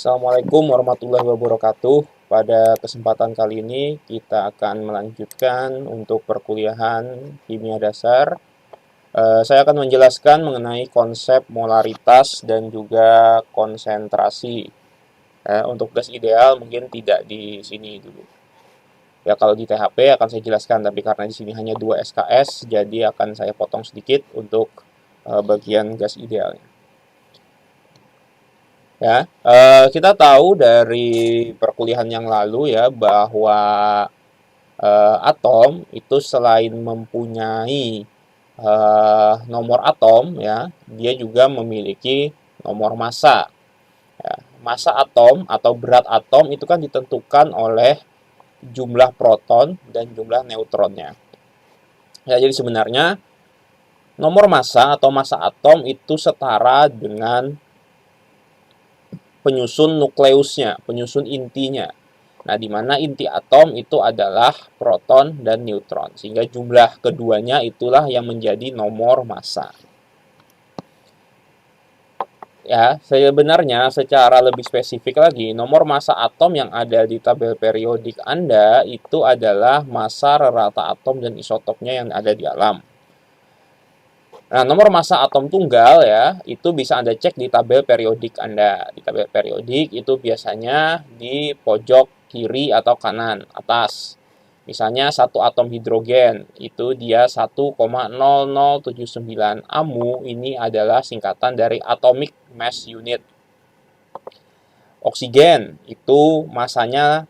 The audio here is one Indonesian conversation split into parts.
Assalamualaikum warahmatullahi wabarakatuh. Pada kesempatan kali ini kita akan melanjutkan untuk perkuliahan kimia dasar. Saya akan menjelaskan mengenai konsep molaritas dan juga konsentrasi. Untuk gas ideal mungkin tidak di sini dulu. Ya kalau di THP akan saya jelaskan, tapi karena di sini hanya 2 SKS, jadi akan saya potong sedikit untuk bagian gas idealnya. Ya, kita tahu dari perkuliahan yang lalu ya bahwa atom itu selain mempunyai nomor atom ya, dia juga memiliki nomor massa. Ya, massa atom atau berat atom itu kan ditentukan oleh jumlah proton dan jumlah neutronnya. Ya, jadi sebenarnya nomor massa atau massa atom itu setara dengan penyusun nukleusnya, penyusun intinya. Nah, di mana inti atom itu adalah proton dan neutron. Sehingga jumlah keduanya itulah yang menjadi nomor massa. Ya, sebenarnya secara lebih spesifik lagi, nomor massa atom yang ada di tabel periodik Anda itu adalah massa rata atom dan isotopnya yang ada di alam. Nah, nomor massa atom tunggal ya, itu bisa Anda cek di tabel periodik Anda. Di tabel periodik itu biasanya di pojok kiri atau kanan atas. Misalnya satu atom hidrogen, itu dia 1,0079 AMU, ini adalah singkatan dari Atomic Mass Unit. Oksigen, itu masanya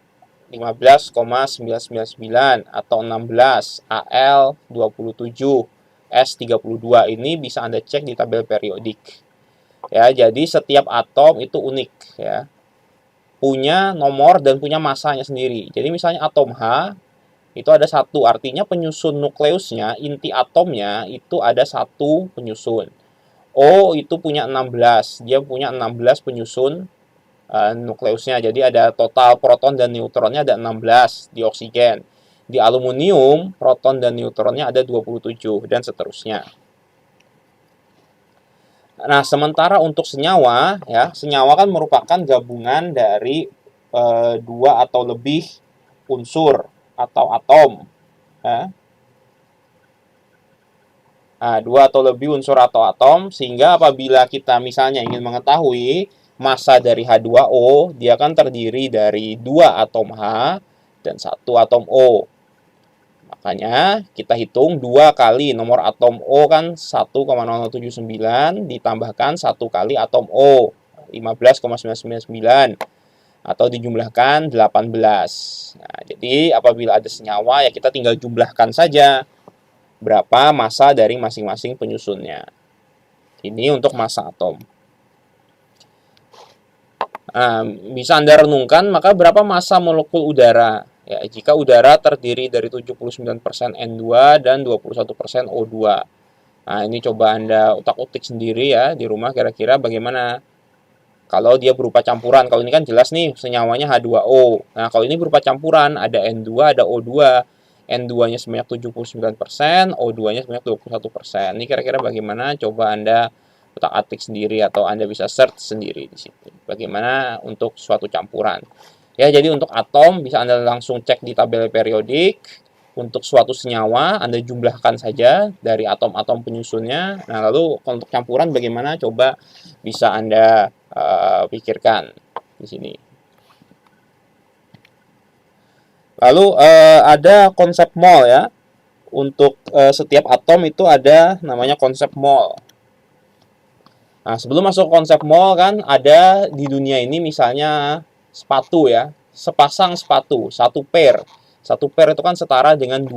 15,999 atau 16 Al27. S32 ini bisa Anda cek di tabel periodik. Ya, jadi setiap atom itu unik ya. Punya nomor dan punya massanya sendiri. Jadi misalnya atom H itu ada satu, artinya penyusun nukleusnya, inti atomnya itu ada satu penyusun. O itu punya 16, dia punya 16 penyusun nukleusnya. Jadi ada total proton dan neutronnya ada 16 di oksigen. Di aluminium, proton dan neutronnya ada 27 dan seterusnya. Nah, sementara untuk senyawa, ya, senyawa kan merupakan gabungan dari dua atau lebih unsur atau atom. Ya. Nah, dua atau lebih unsur atau atom, sehingga apabila kita misalnya ingin mengetahui massa dari H2O, dia kan terdiri dari dua atom H dan satu atom O. Makanya kita hitung 2 kali nomor atom O kan 1,0079 ditambahkan 1 kali atom O 15,999 atau dijumlahkan 18. Nah, jadi apabila ada senyawa ya kita tinggal jumlahkan saja berapa massa dari masing-masing penyusunnya. Ini untuk massa atom. Nah, bisa Anda renungkan maka berapa massa molekul udara? Ya, jika udara terdiri dari 79% N2 dan 21% O2. Nah, ini coba Anda utak-utik sendiri ya di rumah kira-kira bagaimana kalau dia berupa campuran. Kalau ini kan jelas nih senyawanya H2O. Nah, kalau ini berupa campuran ada N2, ada O2. N2-nya sebanyak 79%, O2-nya sebanyak 21%. Ini kira-kira bagaimana? Coba Anda utak-atik sendiri atau Anda bisa search sendiri di situ. Bagaimana untuk suatu campuran. Ya, jadi untuk atom bisa Anda langsung cek di tabel periodik. Untuk suatu senyawa Anda jumlahkan saja dari atom-atom penyusunnya. Nah, lalu untuk campuran bagaimana? Coba bisa Anda pikirkan di sini. Lalu ada konsep mol ya. Untuk setiap atom itu ada namanya konsep mol. Nah, sebelum masuk konsep mol kan ada di dunia ini misalnya sepatu ya, sepasang sepatu, satu pair. Satu pair itu kan setara dengan 2.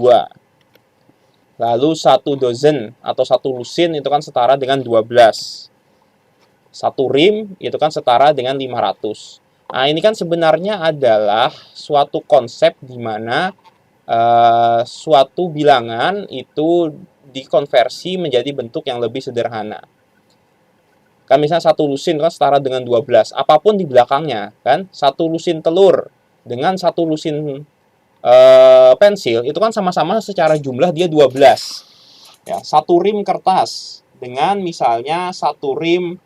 Lalu satu dozen atau satu lusin itu kan setara dengan 12. Satu rim itu kan setara dengan 500. Nah, ini kan sebenarnya adalah suatu konsep di mana suatu bilangan itu dikonversi menjadi bentuk yang lebih sederhana. Kan misalnya satu lusin kan setara dengan 12. Apapun di belakangnya, kan? Satu lusin telur dengan satu lusin pensil itu kan sama-sama secara jumlah dia 12. Ya, satu rim kertas dengan misalnya satu rim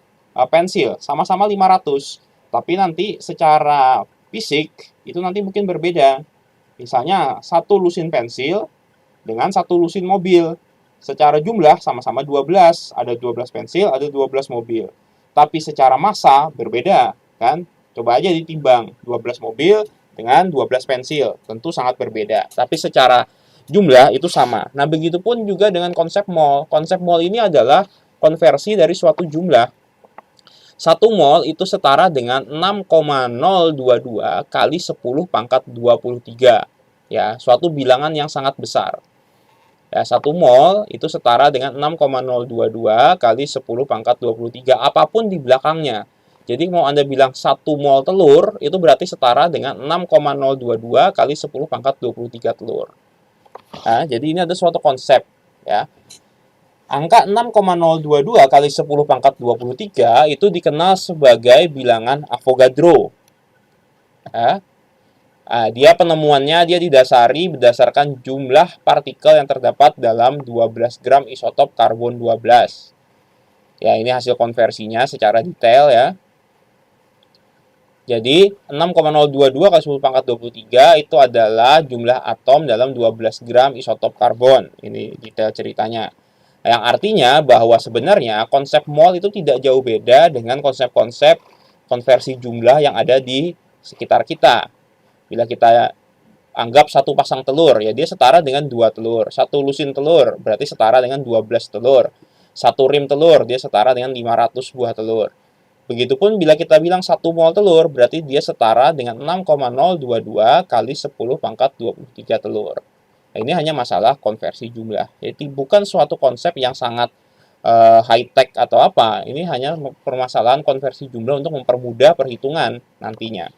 pensil sama-sama 500. Tapi nanti secara fisik itu nanti mungkin berbeda. Misalnya satu lusin pensil dengan satu lusin mobil. Secara jumlah sama-sama 12, ada 12 pensil, ada 12 mobil. Tapi secara massa berbeda, kan? Coba aja ditimbang 12 mobil dengan 12 pensil, tentu sangat berbeda. Tapi secara jumlah itu sama. Nah, begitupun juga dengan konsep mol. Konsep mol ini adalah konversi dari suatu jumlah. Satu mol itu setara dengan 6,022 kali 10 pangkat 23. Ya, suatu bilangan yang sangat besar. Ya, satu mol itu setara dengan 6,022 kali 10 pangkat 23. Apapun di belakangnya. Jadi mau Anda bilang 1 mol telur, itu berarti setara dengan 6,022 kali 10 pangkat 23 telur. Nah, jadi ini ada suatu konsep. Ya. Angka 6,022 kali 10 pangkat 23 itu dikenal sebagai bilangan Avogadro. Ya. Dia penemuannya didasari berdasarkan jumlah partikel yang terdapat dalam 12 gram isotop karbon 12. Ya, ini hasil konversinya secara detail ya. Jadi 6,022 kali 10 pangkat 23 itu adalah jumlah atom dalam 12 gram isotop karbon. Ini detail ceritanya. Yang artinya bahwa sebenarnya konsep mol itu tidak jauh beda dengan konsep-konsep konversi jumlah yang ada di sekitar kita. Bila kita anggap satu pasang telur, ya dia setara dengan 2 telur. Satu lusin telur berarti setara dengan 12 telur. Satu rim telur dia setara dengan 500 buah telur. Begitupun bila kita bilang 1 mol telur berarti dia setara dengan 6,022 kali 10 pangkat 23 telur. Nah, ini hanya masalah konversi jumlah. Jadi bukan suatu konsep yang sangat high-tech atau apa. Ini hanya permasalahan konversi jumlah untuk mempermudah perhitungan nantinya.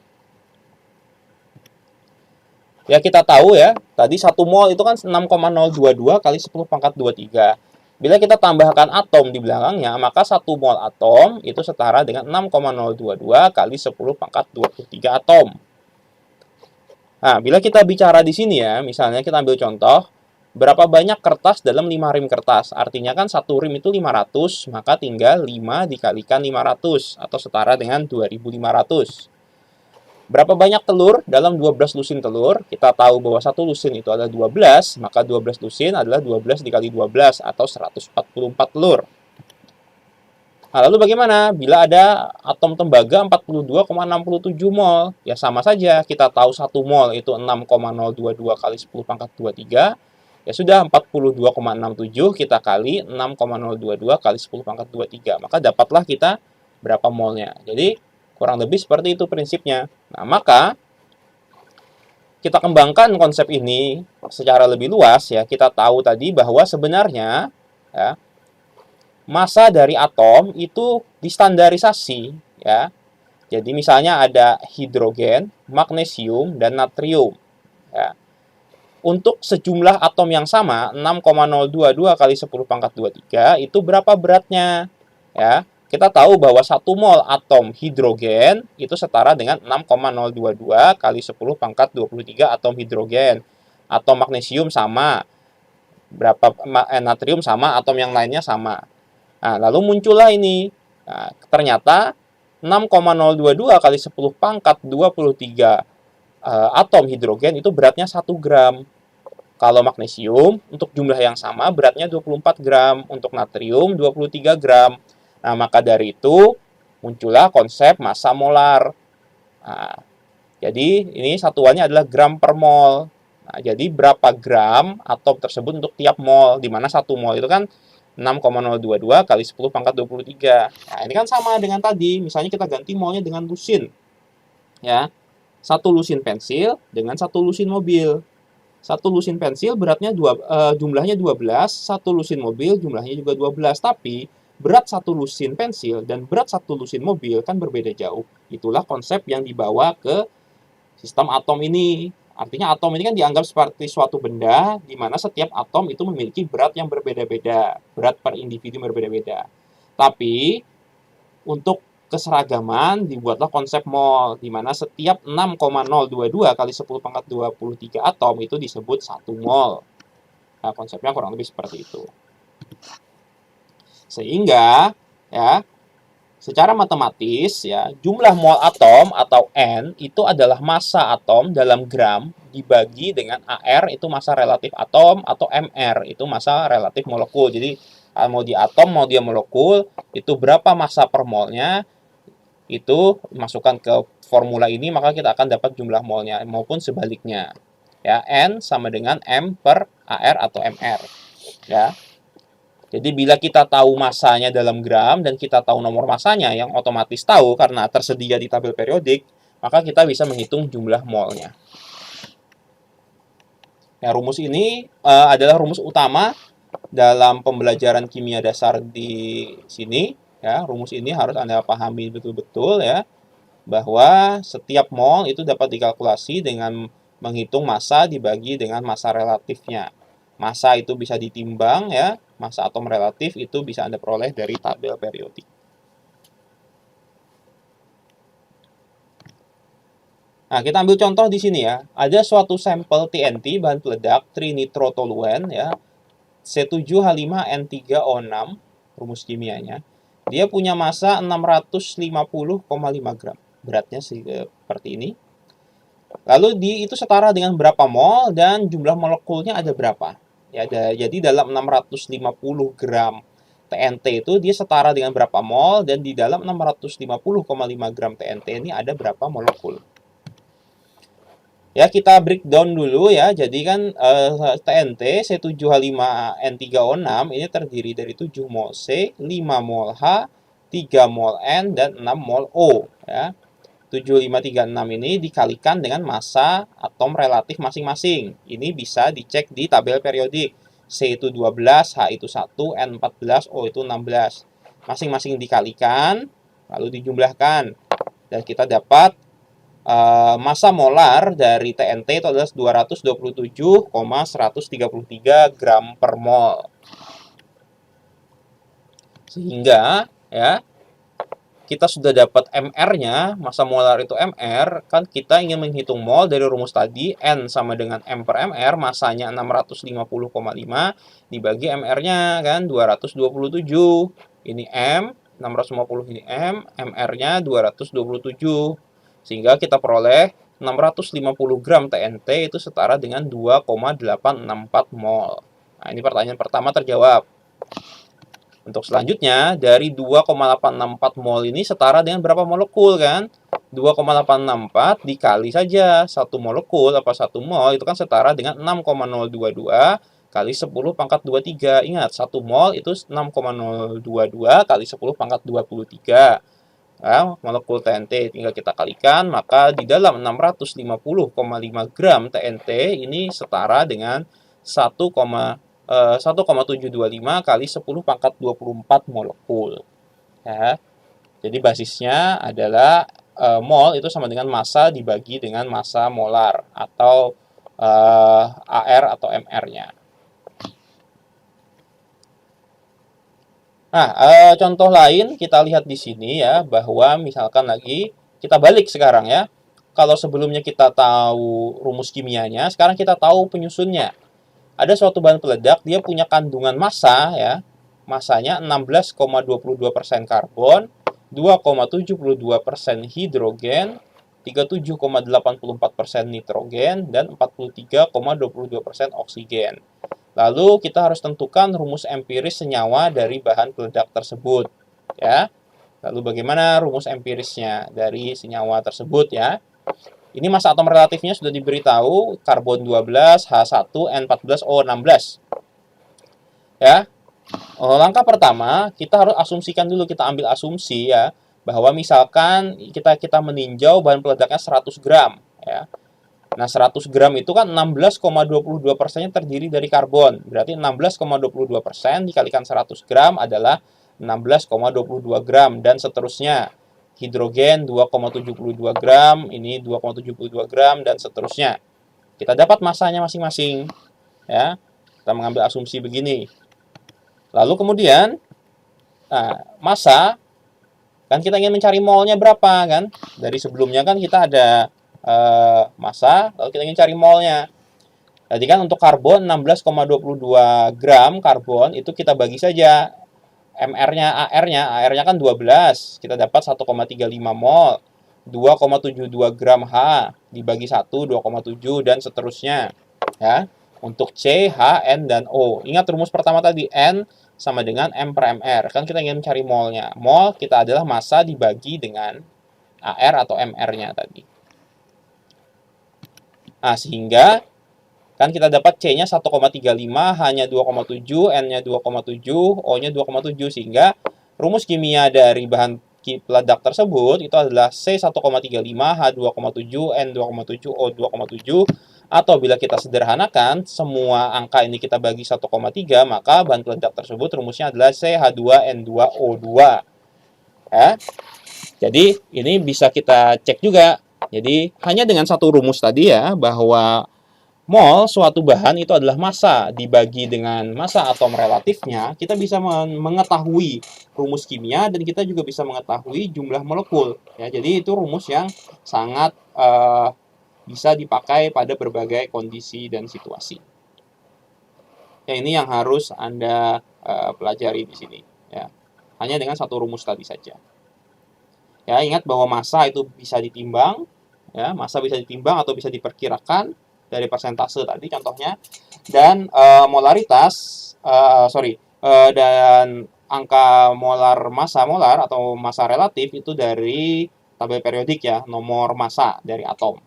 Ya kita tahu ya, tadi 1 mol itu kan 6,022 kali 10 pangkat 23. Bila kita tambahkan atom di belakangnya, maka 1 mol atom itu setara dengan 6,022 kali 10 pangkat 23 atom. Nah, bila kita bicara di sini ya, misalnya kita ambil contoh, berapa banyak kertas dalam 5 rim kertas? Artinya kan 1 rim itu 500, maka tinggal 5 dikalikan 500, atau setara dengan 2500. Berapa banyak telur dalam 12 lusin telur? Kita tahu bahwa satu lusin itu adalah 12, maka 12 lusin adalah 12 dikali 12, atau 144 telur. Nah, lalu bagaimana bila ada atom tembaga 42,67 mol? Ya sama saja, kita tahu 1 mol itu 6,022 kali 10 pangkat 23. Ya sudah 42,67 kita kali 6,022 kali 10 pangkat 23. Maka dapatlah kita berapa molnya. Jadi kurang lebih seperti itu prinsipnya. Nah, maka kita kembangkan konsep ini secara lebih luas ya. Kita tahu tadi bahwa sebenarnya ya, massa dari atom itu distandarisasi ya. Jadi misalnya ada hidrogen, magnesium, dan natrium ya. Untuk sejumlah atom yang sama 6,022 kali 10 pangkat 23 itu berapa beratnya ya. Kita tahu bahwa 1 mol atom hidrogen itu setara dengan 6,022 kali 10 pangkat 23 atom hidrogen. Atom magnesium sama, natrium sama, atom yang lainnya sama. Nah, lalu muncullah ini. Nah, ternyata 6,022 kali 10 pangkat 23 atom hidrogen itu beratnya 1 gram. Kalau magnesium untuk jumlah yang sama beratnya 24 gram, untuk natrium 23 gram. Nah, maka dari itu muncullah konsep massa molar. Nah, jadi ini satuannya adalah gram per mol. Nah, jadi berapa gram atom tersebut untuk tiap mol, di mana 1 mol itu kan 6,022 kali 10 pangkat 23. Nah, ini kan sama dengan tadi. Misalnya kita ganti molnya dengan lusin. Ya. 1 lusin pensil dengan 1 lusin mobil. 1 lusin pensil beratnya jumlahnya 12, 1 lusin mobil jumlahnya juga 12. Tapi berat 1 lusin pensil dan berat 1 lusin mobil kan berbeda jauh. Itulah konsep yang dibawa ke sistem atom ini. Artinya atom ini kan dianggap seperti suatu benda di mana setiap atom itu memiliki berat yang berbeda-beda. Berat per individu berbeda-beda. Tapi untuk keseragaman dibuatlah konsep mol di mana setiap 6,022 kali 10 pangkat 23 atom itu disebut 1 mol. Nah, konsepnya kurang lebih seperti itu. Sehingga ya Secara matematis ya, jumlah mol atom atau N itu adalah massa atom dalam gram dibagi dengan AR itu massa relatif atom atau MR itu massa relatif molekul. Jadi mau di atom mau dia molekul itu berapa massa per molnya itu masukkan ke formula ini maka kita akan dapat jumlah molnya maupun sebaliknya. Ya, N sama dengan M per AR atau MR. Ya. Jadi bila kita tahu masanya dalam gram dan kita tahu nomor masanya yang otomatis tahu karena tersedia di tabel periodik, maka kita bisa menghitung jumlah molnya. Ya, rumus ini adalah rumus utama dalam pembelajaran kimia dasar di sini. Ya, rumus ini harus Anda pahami betul-betul ya, bahwa setiap mol itu dapat dikalkulasi dengan menghitung massa dibagi dengan massa relatifnya. Massa itu bisa ditimbang ya, massa atom relatif itu bisa Anda peroleh dari tabel periodik. Nah, kita ambil contoh di sini ya. Ada suatu sampel TNT bahan peledak trinitrotoluen ya, C7H5N3O6 rumus kimianya. Dia punya massa 650,5 gram. Beratnya seperti ini. Lalu itu setara dengan berapa mol dan jumlah molekulnya ada berapa? Ya, jadi dalam 650 gram TNT itu dia setara dengan berapa mol dan di dalam 650,5 gram TNT ini ada berapa molekul. Ya, kita breakdown dulu ya. Jadi kan TNT C7H5N3O6 ini terdiri dari 7 mol C, 5 mol H, 3 mol N dan 6 mol O ya. 7536 ini dikalikan dengan massa atom relatif masing-masing. Ini bisa dicek di tabel periodik. C itu 12, H itu 1, N 14, O itu 16. Masing-masing dikalikan, lalu dijumlahkan. Dan kita dapat massa molar dari TNT itu adalah 227,133 gram per mol. Sehingga ya kita sudah dapat MR-nya, massa molar itu MR, kan kita ingin menghitung mol dari rumus tadi, N sama dengan M per MR, massanya 650,5, dibagi MR-nya, kan, 227. Ini M, 650 ini M, MR-nya 227. Sehingga kita peroleh 650 gram TNT itu setara dengan 2,864 mol. Nah, ini pertanyaan pertama terjawab. Untuk selanjutnya, dari 2,864 mol ini setara dengan berapa molekul kan? 2,864 dikali saja 1 molekul apa 1 mol itu kan setara dengan 6,022 kali 10 pangkat 23. Ingat, 1 mol itu 6,022 kali 10 pangkat 23. Nah, molekul TNT tinggal kita kalikan, maka di dalam 650,5 gram TNT ini setara dengan 1,725 kali 10 pangkat 24 molekul. Ya. Jadi basisnya adalah mol itu sama dengan massa dibagi dengan massa molar atau AR atau MR-nya. Nah, contoh lain kita lihat di sini ya, bahwa misalkan lagi kita balik sekarang ya. Kalau sebelumnya kita tahu rumus kimianya, sekarang kita tahu penyusunnya. Ada suatu bahan peledak, dia punya kandungan massa ya. Massanya 16,22% karbon, 2,72% hidrogen, 37,84% nitrogen, dan 43,22% oksigen. Lalu kita harus tentukan rumus empiris senyawa dari bahan peledak tersebut ya. Lalu bagaimana rumus empirisnya dari senyawa tersebut ya? Ini massa atom relatifnya sudah diberitahu, karbon 12, H1, N14, O16. Ya. Langkah pertama, kita harus asumsikan dulu, kita ambil asumsi ya, bahwa misalkan kita meninjau bahan peledaknya 100 gram ya. Nah, 100 gram itu kan 16,22%-nya terdiri dari karbon. Berarti 16,22% dikalikan 100 gram adalah 16,22 gram dan seterusnya. Hidrogen 2,72 gram, ini 2,72 gram dan seterusnya. Kita dapat massanya masing-masing. Ya. Kita mengambil asumsi begini. Lalu kemudian massa kan kita ingin mencari molnya berapa kan? Dari sebelumnya kan kita ada massa, lalu kita ingin cari molnya. Jadi kan untuk karbon 16,22 gram karbon itu kita bagi saja AR-nya kan 12. Kita dapat 1,35 mol. 2,72 gram H dibagi 1, 2,7 dan seterusnya. Ya. Untuk C, H, N, dan O. Ingat rumus pertama tadi, N sama dengan M per MR. Kan kita ingin mencari molnya. Mol kita adalah massa dibagi dengan AR atau MR-nya tadi. Nah, sehingga kan kita dapat C-nya 1,35, H-nya 2,7, N-nya 2,7, O-nya 2,7. Sehingga rumus kimia dari bahan peledak tersebut itu adalah C 1,35, H 2,7, N 2,7, O 2,7. Atau bila kita sederhanakan, semua angka ini kita bagi 1,3, maka bahan peledak tersebut rumusnya adalah CH2N2O2. Ya. Jadi ini bisa kita cek juga. Jadi hanya dengan satu rumus tadi ya, bahwa mol suatu bahan itu adalah massa dibagi dengan massa atom relatifnya, kita bisa mengetahui rumus kimia dan kita juga bisa mengetahui jumlah molekul. Ya, jadi itu rumus yang sangat bisa dipakai pada berbagai kondisi dan situasi. Ya, ini yang harus Anda pelajari di sini. Ya, hanya dengan satu rumus tadi saja. Ya, ingat bahwa massa itu bisa ditimbang, ya, massa bisa ditimbang atau bisa diperkirakan dari persentase tadi contohnya, dan molaritas, dan angka molar massa molar atau massa relatif itu dari tabel periodik ya, nomor massa dari atom.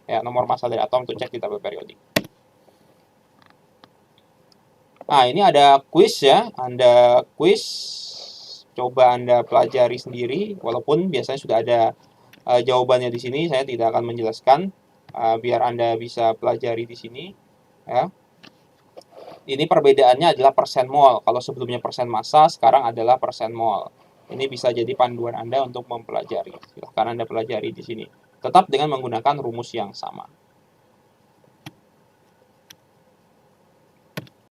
Ya, nomor massa dari atom itu cek di tabel periodik. Nah, ini ada kuis ya, Anda kuis, coba Anda pelajari sendiri, walaupun biasanya sudah ada jawabannya di sini, saya tidak akan menjelaskan, biar Anda bisa pelajari di sini. Ya. Ini perbedaannya adalah persen mol. Kalau sebelumnya persen massa, sekarang adalah persen mol. Ini bisa jadi panduan Anda untuk mempelajari. Silahkan Anda pelajari di sini. Tetap dengan menggunakan rumus yang sama.